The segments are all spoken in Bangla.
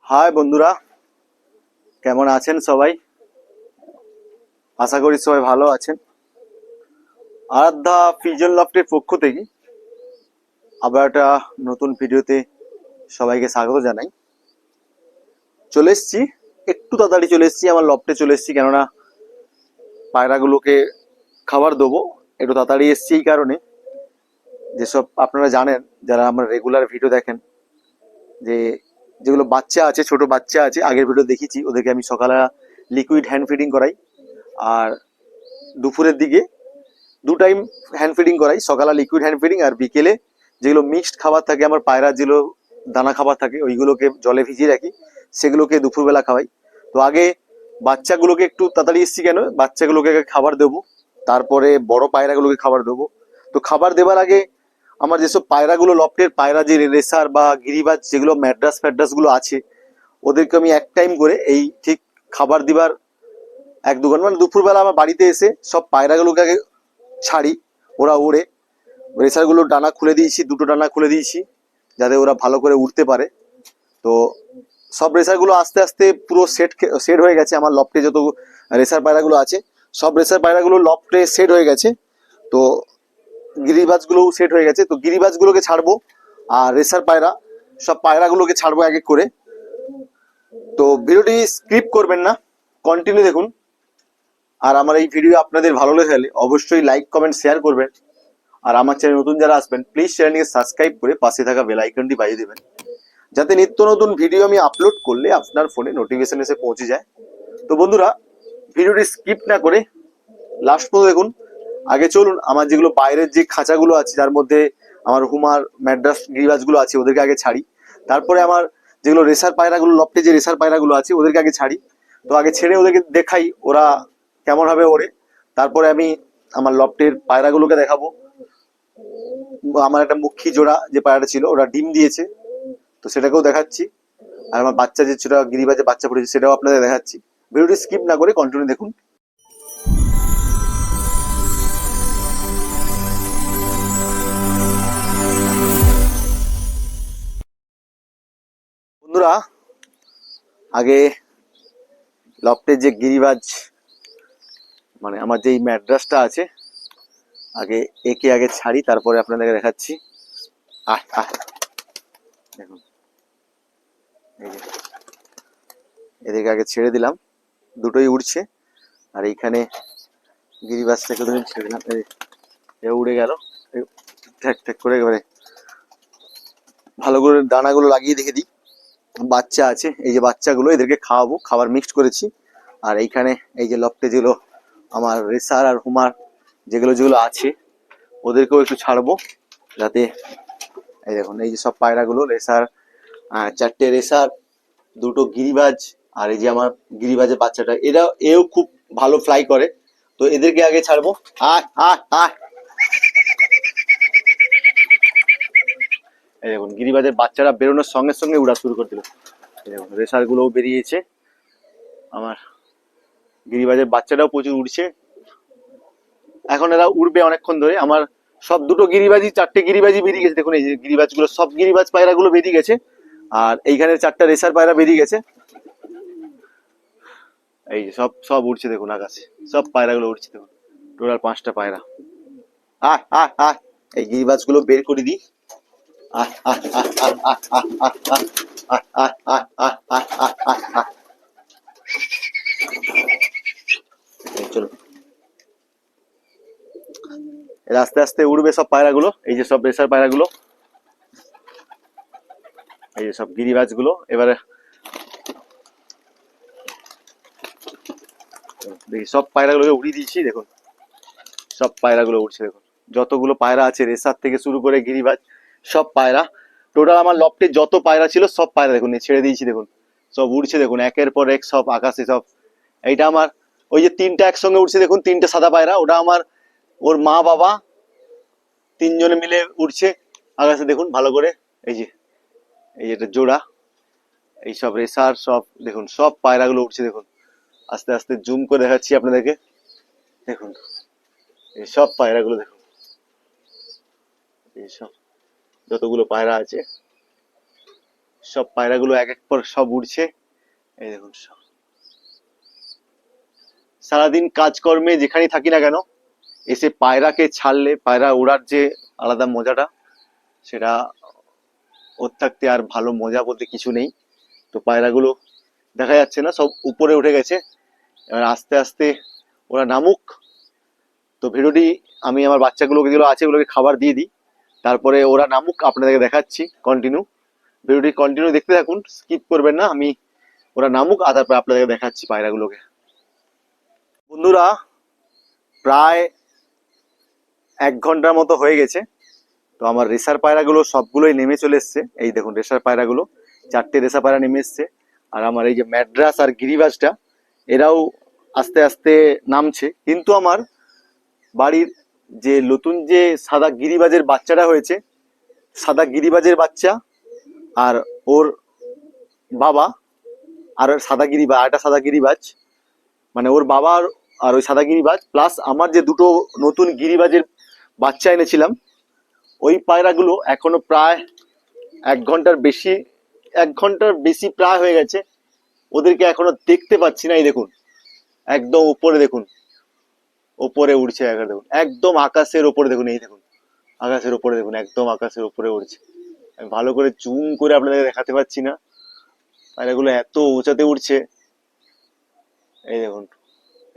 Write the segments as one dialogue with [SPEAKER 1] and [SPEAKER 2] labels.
[SPEAKER 1] হাই বন্ধুরা, কেমন আছেন সবাই? আশা করি সবাই ভালো আছেন। আরাধ্যা ফিজন লফটের পক্ষ থেকে আবার একটা নতুন ভিডিওতে সবাইকে স্বাগত জানাই। চলে এসছি, একটু তাড়াতাড়ি চলে এসছি, আমার লফটে চলে এসছি, কেননা পায়রাগুলোকে খাবার দেবো। একটু তাড়াতাড়ি এসছি এই কারণে, যেসব আপনারা জানেন যারা আমার রেগুলার ভিডিও দেখেন, যে যেগুলো বাচ্চা আছে, ছোট বাচ্চা আছে, আগের ভিডিও দেখিয়েছি, ওদেরকে আমি সকালে লিকুইড হ্যান্ড ফিডিং করাই, আর দুপুরের দিকে 2 টাইম হ্যান্ড ফিডিং করাই। সকালে লিকুইড হ্যান্ড ফিডিং, আর বিকেলে যেগুলো মিক্সড খাবার থাকে, আমার পায়রা যেগুলো দানা খাবার থাকে ওইগুলোকে জলে ভিজিয়ে রাখি, সেগুলোকে দুপুরবেলা খাওয়াই। তো আগে বাচ্চাগুলোকে একটু তাড়াতাড়ি এসছি, কেন বাচ্চাগুলোকে আগে খাবার দেবো, তারপরে বড় পায়রাগুলোকে খাবার দেবো। তো খাবার দেবার আগে আমার যেসব পায়রাগুলো, লফটের পায়রা, যে রেসার বা গিরিবাজ, যেগুলো ম্যাড্রাস ফ্যাড্রাস গুলো আছে, ওদেরকে আমি 1 টাইম করে এই ঠিক খাবার দিবার 1-2 ঘন্টা, মানে দুপুরবেলা আমার বাড়িতে এসে সব পায়রাগুলোকে আগে ছাড়ি, ওরা ওড়ে। রেসারগুলোর ডানা খুলে দিয়েছি, 2টো ডানা খুলে দিয়েছি, যাতে ওরা ভালো করে উঠতে পারে। তো সব রেসারগুলো আস্তে আস্তে পুরো সেট হয়ে গেছে। আমার লফটে যত রেসার পায়রাগুলো আছে, সব রেসার পায়রাগুলো লফটে সেট হয়ে গেছে। তো গিরিবাজগুলোও সেট হয়ে গেছে। তো গিরিবাজগুলোকে ছাড়বো, আর রেসার পায়রা, সব পায়রাগুলোকে ছাড়বো এক এক করে। তো ভিডিওটি স্কিপ করবেন না, কন্টিনিউ দেখুন। আর আমার এই ভিডিও আপনাদের ভালো লেগে অবশ্যই লাইক কমেন্ট শেয়ার করবেন। আর আমার চ্যানেল নতুন যারা আসবেন, প্লিজ চ্যানেলটিকে সাবস্ক্রাইব করে পাশে থাকা বেল আইকনটি বাজিয়ে দেবেন, যাতে নিত্য নতুন ভিডিও আমি আপলোড করলে আপনার ফোনে নোটিফিকেশন এসে পৌঁছে যায়। তো বন্ধুরা, ভিডিওটি স্কিপ না করে লাস্ট পর্যন্ত দেখুন। আগে চলুন, আমার যেগুলো বাইরের যে খাঁচাগুলো আছে, যার মধ্যে আমার হুমার ম্যাড্রাস গিরিবাজগুলো আছে, ওদেরকে আগে ছাড়ি। তারপরে আমার যেগুলো রেসার পায়রাগুলো, লফটে যে রেসার পায়রাগুলো আছে, ওদেরকে আগে ছাড়ি। তো আগে ছেড়ে ওদেরকে দেখাই ওরা কেমন ভাবে ওড়ে। তারপরে আমি আমার লফটের পায়রাগুলোকে দেখাবো। আমার একটা মুখী জোড়া যে পায়রাটা ছিল, ওরা ডিম দিয়েছে, তো সেটাকেও দেখাচ্ছি। আর আমার বাচ্চা যে ছোট গিরিবাজে বাচ্চা পড়েছে, সেটাও আপনাদের দেখাচ্ছি। ভিডিওটি স্কিপ না করে কন্টিনিউ দেখুন। বন্ধুরা, আগে লফটের যে গিরিবাজ, মানে আমার যে ম্যাড্রাসটা আছে, আগে একে আগে ছাড়ি, তারপরে আপনাদেরকে দেখাচ্ছি। আহ আহ দেখুন, এই যে এদেরকে আগে ছেড়ে দিলাম, দুটোই উড়ছে। আর এইখানে গিরিবাজটাকে ধরে ছেড়ে দিলাম, এ উড়ে গেল। ঠ্যাক ঠ্যাক করে এবারে ভালো করে দানাগুলো লাগিয়ে রেখে দিই। বাচ্চা আছে, এই যে বাচ্চাগুলো, এদেরকে খাওয়াবো, খাবার মিক্সড করেছি। আর এইখানে এই যে লফটে যেগুলো আমার রেসার আর হুমার যেগুলো যেগুলো আছে, ওদেরকেও একটু ছাড়বো, যাতে এই দেখুন, এই যে সব পায়রাগুলো রেসার, 4টে রেসার, 2টো গিরিবাজ, আর এই যে আমার গিরিবাজের বাচ্চাটা, এও খুব ভালো ফ্লাই করে। তো এদেরকে আগে ছাড়বো। আহ আহ আহ এই দেখুন, গিরিবাজের বাচ্চারা বেরোনোর সঙ্গে সঙ্গে উড়া শুরু করে দিল। এই দেখুন, রেসার গুলোও বেরিয়েছে, আমার গিরিবাজের বাচ্চাটাও প্রচুর উড়ছে। এখন এরা উড়বে অনেকক্ষণ ধরে। আমার সব 4টে গিরিবাজি বেরিয়ে গেছে। দেখুন, এই যে গিরিবাজ গুলো, সব গিরিবাজ পায়রা গুলো বেরিয়ে গেছে। আর এইখানে 4টা রেসার পায়রা বেরিয়ে গেছে। এই যে সব সব উড়ছে, দেখুন আকাশে সব পায়রা গুলো উড়ছে। দেখুন, টোটাল 5টা পায়রা। আহ আহ আহ এই গিরিবাজ গুলো বের করে দিই। আহ আহ আহ আহ আহ আহ আহ আহ আহ আহ আহ আহ আহ আহ আহ। চলো, এরা আস্তে আস্তে উড়বে সব পায়রাগুলো। এই যে সব রেসার পায়রাগুলো, এই যে সব গিরিবাজ গুলো। এবারে দেখি, সব পায়রাগুলোকে উড়িয়ে দিয়েছি। দেখুন, সব পায়রাগুলো উঠছে। দেখুন, যতগুলো পায়রা আছে, রেসার থেকে শুরু করে গিরিবাজ, সব পায়রা। টোটাল আমার লফটে যত পায়রা ছিল, সব পায়রা দেখুন ছেড়ে দিয়েছি। দেখুন, সব উড়ছে। দেখুন, একের পর এক সব আকাশে সব। এইটা আমার, ওই যে 3টা একসঙ্গে উঠছে, দেখুন 3টে সাদা পায়রা, ওটা আমার, ওর মা বাবা 3জনে মিলে উঠছে আকাশে। দেখুন ভালো করে, এই যে এই যেটা জোড়া, এই সব রেসার সব, দেখুন সব পায়রাগুলো উঠছে। দেখুন, আস্তে আস্তে জুম করে দেখাচ্ছি আপনাদেরকে। দেখুন, এই সব পায়রাগুলো দেখুন, এই সব যতগুলো পায়রা আছে, সব পায়রাগুলো এক এক পর সব উড়ছে। এই দেখুন, সব সারাদিন কাজকর্মে যেখানেই থাকি না কেন, এসে পায়রাকে ছাড়লে পায়রা ওড়ার যে আলাদা মজাটা, সেটা ওর থাকতে আর ভালো মজা বলতে কিছু নেই। তো পায়রাগুলো দেখা যাচ্ছে না, সব উপরে উঠে গেছে। এবার আস্তে আস্তে ওরা নামুক। তো ভিডিওটি আমি আমার বাচ্চাগুলোকে যেগুলো আছে ওগুলোকে খাবার দিয়ে দিই, তারপরে ওরা নামুক, আপনাদেরকে দেখাচ্ছি। কন্টিনিউ ভিডিওটি কন্টিনিউ দেখতে থাকুন, স্কিপ করবেন না। আমি ওরা নামুক আর তারপরে আপনাদেরকে দেখাচ্ছি পায়রাগুলোকে। বন্ধুরা, প্রায় 1 ঘন্টার মতো হয়ে গেছে। তো আমার রেসার পায়রাগুলো সবগুলোই নেমে চলে এসছে। এই দেখুন রেসার পায়রাগুলো, 4টে রেসার পায়রা নেমে এসছে। আর আমার এই যে ম্যাড্রাস আর গিরিবাজটা, এরাও আস্তে আস্তে নামছে। কিন্তু আমার বাড়ির যে নতুন যে সাদা গিরিবাজের বাচ্চাটা হয়েছে, সাদা গিরিবাজের বাচ্চা আর ওর বাবা, আর সাদা গিরিবাজ, আরেকটা সাদা গিরিবাজ, মানে ওর বাবার আর ওই সাদা গিরিবাজ প্লাস আমার যে দুটো নতুন গিরিবাজের বাচ্চা এনেছিলাম, ওই পায়রাগুলো এখনো প্রায় 1 ঘন্টার বেশি, 1 ঘন্টার বেশি প্রায় হয়ে গেছে। ওদেরকে এখনো দেখতে পাচ্ছি না। এই দেখুন একদম উপরে দেখুন, ওপরে উড়ছে একবার দেখুন, একদম আকাশের ওপরে দেখুন। এই দেখুন আকাশের ওপরে দেখুন, একদম আকাশের ওপরে উড়ছে। আমি ভালো করে জুম করে আপনাদের দেখাতে পাচ্ছি না, পায়রাগুলো এত উঁচাতে উঠছে। এই দেখুন,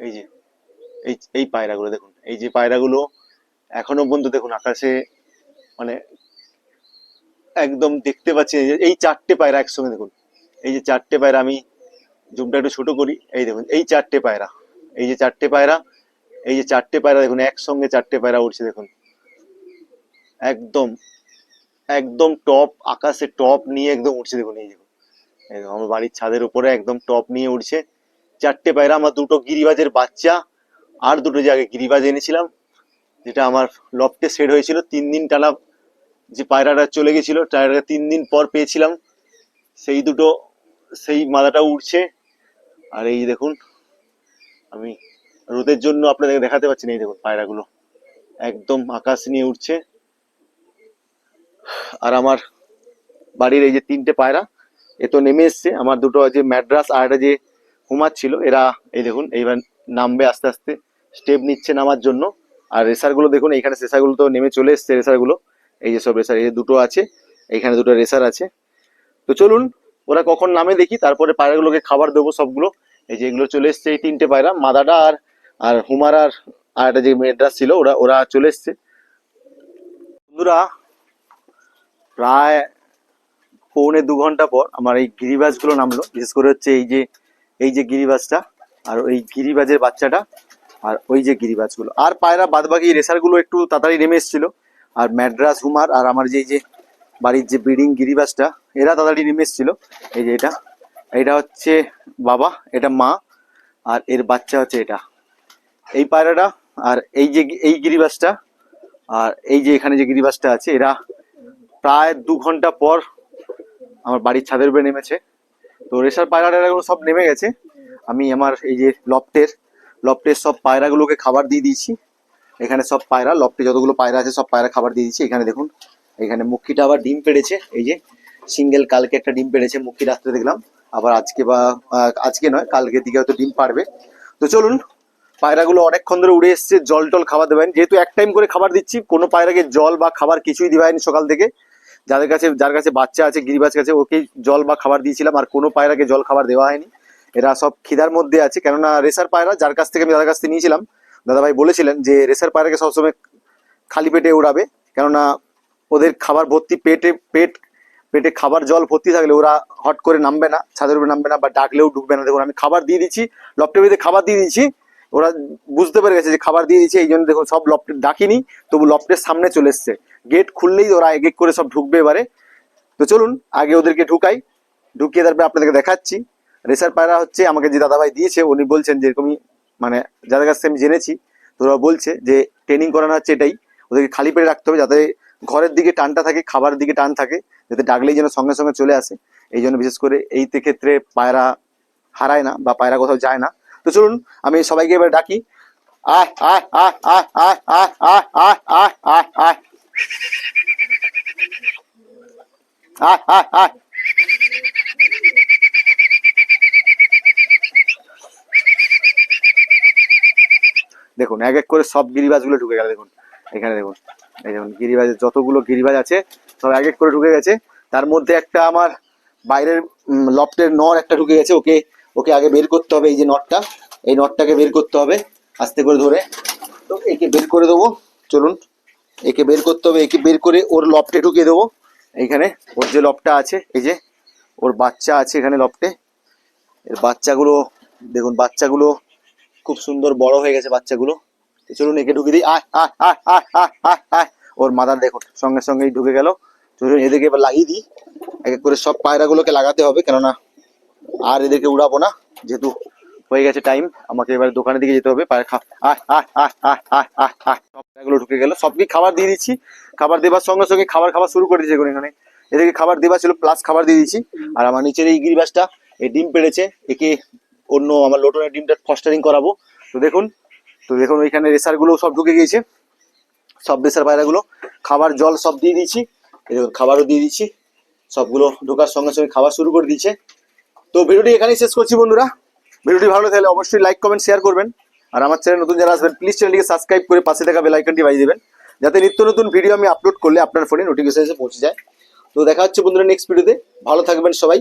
[SPEAKER 1] এই যে এই এই পায়রাগুলো দেখুন, এই যে পায়রাগুলো এখনো পর্যন্ত দেখুন আকাশে, মানে একদম দেখতে পাচ্ছি। এই 4টে পায়রা একসঙ্গে দেখুন, এই যে 4টে পায়রা, আমি জুমটা একটু ছোট করি। এই দেখুন এই 4টে পায়রা, এই যে 4টে পায়রা, এই যে 4টে পায়রা দেখুন, একসঙ্গে 4টে পায়রা উঠছে দেখুন। একদম একদম টপ আকাশে টপ নিয়ে একদম উঠছে দেখুন। এই দেখুন, একদম আমার বাড়ির ছাদের উপরে একদম টপ নিয়ে উঠছে 4টে পায়রা। আমার দুটো গিরিবাজের বাচ্চা আর দুটো যে আগে গিরিবাজ এনেছিলাম, যেটা আমার লফটে সেট হয়েছিল 3 দিন টানা, যে পায়রাটা চলে গেছিল, পায়রাটা 3 দিন পর পেয়েছিলাম, সেই দুটো, সেই মাদাটা উড়ছে। আর এই দেখুন, আমি রোদের জন্য আপনাদের দেখাতে পাচ্ছি না। এই দেখুন পায়রাগুলো একদম আকাশ নিয়ে উঠছে। আর আমার বাড়ির এই যে 3টে পায়রা, এ তো নেমে এসছে। আমার দুটো যে ম্যাড্রাস আর একটা যে হুমার ছিল, এরা এই দেখুন এইবার নামবে আস্তে আস্তে, স্টেপ নিচ্ছে নামার জন্য। আর রেসারগুলো দেখুন, এইখানে রেসারগুলো তো নেমে চলে এসছে। রেসারগুলো এই যে সব রেসার, এই দুটো আছে, এইখানে দুটো রেসার আছে। তো চলুন ওরা কখন নামে দেখি, তারপরে পায়রাগুলোকে খাবার দেবো সবগুলো। এই যে এগুলো চলে এসছে, এই 3টে পায়রা, মাদাটা আর আর হুমার আর একটা যে মেড্রাস ছিল, ওরা ওরা চলে এসছে। বন্ধুরা, প্রায় 1.25 ঘন্টা পর আমার এই গিরিবাজগুলো নামলো। বিশেষ করে হচ্ছে এই যে গিরিবাজটা, আর ওই গিরিবাজের বাচ্চাটা, আর ওই যে গিরিবাজগুলো। আর পায়রা বাদবাকি রেসারগুলো একটু তাড়াতাড়ি নেমে এসেছিল। আর ম্যাড্রাস, হুমার আর আমার যে বাড়ির যে ব্রিডিং গিরিবাজটা, এরা তাড়াতাড়ি নেমে এসেছিল। এই যে এটা হচ্ছে বাবা, এটা মা, আর এর বাচ্চা হচ্ছে এটা, এই পায়রাটা। আর এই যে এই গিরিবাজটা, আর এই যে এখানে যে গিরিবাজটা আছে, এরা প্রায় 2 ঘন্টা পর আমার বাড়ির ছাদের উপরে নেমেছে। তো রেসার পায়রাগুলো সব নেমে গেছে। আমি আমার এই যে লফটের সব পায়রাগুলোকে খাবার দিয়ে দিয়েছি। এখানে সব পায়রা, লফটে যতগুলো পায়রা আছে সব পায়রা খাবার দিয়ে দিয়েছি। এখানে দেখুন, এখানে মুখিটা আবার ডিম পেড়েছে। এই যে সিঙ্গেল, কালকে একটা ডিম পেড়েছে মুখি, রাত্রে দেখলাম। আবার আজকে বা আজকে নয়, কালকে দিকে হয়তো ডিম পারবে। তো চলুন, পায়রাগুলো অনেকক্ষণ ধরে উড়ে এসছে, জল টল খাবার দেবেন। যেহেতু এক টাইম করে খাবার দিচ্ছি, কোনো পায়রাকে জল বা খাবার কিছুই দেওয়া হয়নি সকাল থেকে। যার কাছে বাচ্চা আছে গিরিবাজ কাছে, ওকে জল বা খাবার দিয়েছিলাম। আর কোনো পায়রাকে জল খাবার দেওয়া হয়নি। এরা সব খিদার মধ্যে আছে, কেননা রেসার পায়রা, যার কাছ থেকে আমি দাদার কাছ থেকে নিয়েছিলাম, দাদাভাই বলেছিলেন যে রেসার পায়রাকে সবসময় খালি পেটে উড়াবে, কেননা ওদের খাবার ভর্তি, পেটে খাবার জল ভর্তি থাকলে ওরা হট করে নামবে না, ছাদের উপরে নামবে না, বা ডাকলেও ঢুকবে না। দেখুন আমি খাবার দিয়ে দিচ্ছি, লফটের ভিতরে খাবার দিয়ে দিচ্ছি। ওরা বুঝতে পেরে গেছে যে খাবার দিয়ে দিচ্ছে, এই জন্য দেখুন সব লফটে ডাকিনি, তবু লফটের সামনে চলে এসছে। গেট খুললেই ওরা এক এক করে সব ঢুকবে এবারে। তো চলুন আগে ওদেরকে ঢুকিয়ে তারপরে আপনাদেরকে দেখাচ্ছি। রেসার পায়রা হচ্ছে আমাকে যে দাদাভাই দিয়েছে, উনি বলছেন যে এরকমই, মানে যাদের কাছ থেকে আমি জেনেছি, তো ওরা বলছে যে ট্রেনিং করানো হচ্ছে এটাই, ওদেরকে খালি পেটে রাখতে হবে, যাতে ঘরের দিকে টানটা থাকে, খাবারের দিকে টান থাকে, যাতে ডাকলেই যেন সঙ্গে সঙ্গে চলে আসে। এই জন্য বিশেষ করে এই ক্ষেত্রে পায়রা হারায় না বা পায়রা কোথাও যায় না। তো চলুন আমি সবাইকে এবার ডাকি। আয় আয় আয় আয় আয় আয় আয় আয় আয় আয় আয় আয় আয় আয়। দেখুন এক এক করে সব গিরিবাজগুলো ঢুকে গেল। দেখুন এখানে দেখুন, এই দেখুন গিরিবাজের যতগুলো গিরিবাজ আছে সব এক এক করে ঢুকে গেছে। তার মধ্যে একটা আমার বাইরের লফটের নর একটা ঢুকে গেছে, ওকে ওকে আগে বের করতে হবে। এই যে নটটা, এই নটটাকে বের করতে হবে আস্তে করে ধরে। তো একে বের করে দেবো, চলুন একে বের করতে হবে। একে বের করে ওর লফটে ঢুকিয়ে দেবো। এইখানে ওর যে লফটটা আছে, এই যে ওর বাচ্চা আছে এখানে লফটে। এর বাচ্চাগুলো দেখুন, বাচ্চাগুলো খুব সুন্দর বড় হয়ে গেছে বাচ্চাগুলো। চলুন একে ঢুকে দিই। আয় আয় আয় আয় আয় আয় আয়। ওর মাদার দেখুন সঙ্গে সঙ্গেই ঢুকে গেল। চলুন এদেরকে এবার লাগিয়ে দিই। এক এক করে সব পায়রাগুলোকে লাগাতে হবে, কেননা আর এদেরকে উড়াবো না, যেহেতু হয়ে গেছে টাইম। আমাকে এবার দোকানের দিকে যেতে হবে। পায়রা খা আয় আয় আয় আয় আয় আয় আয়। সব পায়রাগুলো ঢুকে গেল, সবকে খাবার দিয়ে দিচ্ছি। খাবার দেবার সঙ্গে সঙ্গে খাবার খাওয়া শুরু করে দিয়েছে এখানে। এদেরকে খাবার দেওয়া ছিল প্লাস খাবার দিয়ে দিচ্ছি। আর আমার নিচের এই গিরিবাজটা এই ডিম পেড়েছে, একে অন্য আমার লোটনের ডিমটা ফস্টারিং করাবো। তো দেখুন, তো দেখুন ওইখানে রেসারগুলো সব ঢুকে গিয়েছে, সব রেসার পায়রাগুলো খাবার জল সব দিয়ে দিয়েছি। এই দেখুন খাবারও দিয়ে দিচ্ছি, সবগুলো ঢোকার সঙ্গে সঙ্গে খাওয়া শুরু করে দিয়েছে। তো ভিডিওটি এখানেই শেষ করছি বন্ধুরা। ভিডিওটি ভালো থাকলে অবশ্যই লাইক কমেন্ট শেয়ার করবেন। আর আমার চ্যানেল নতুন যারা আসবেন প্লিজ চ্যানেলটিকে সাবস্ক্রাইব করে পাশে থাকা বেল আইকনটি বাজিয়ে দেবেন, যাতে নিত্য নতুন ভিডিও আমি আপলোড করলে আপনার ফোনে নোটিফিকেশন এসে পৌঁছে যায়। তো দেখা হচ্ছে বন্ধুরা নেক্সট ভিডিওতে। ভালো থাকবেন সবাই।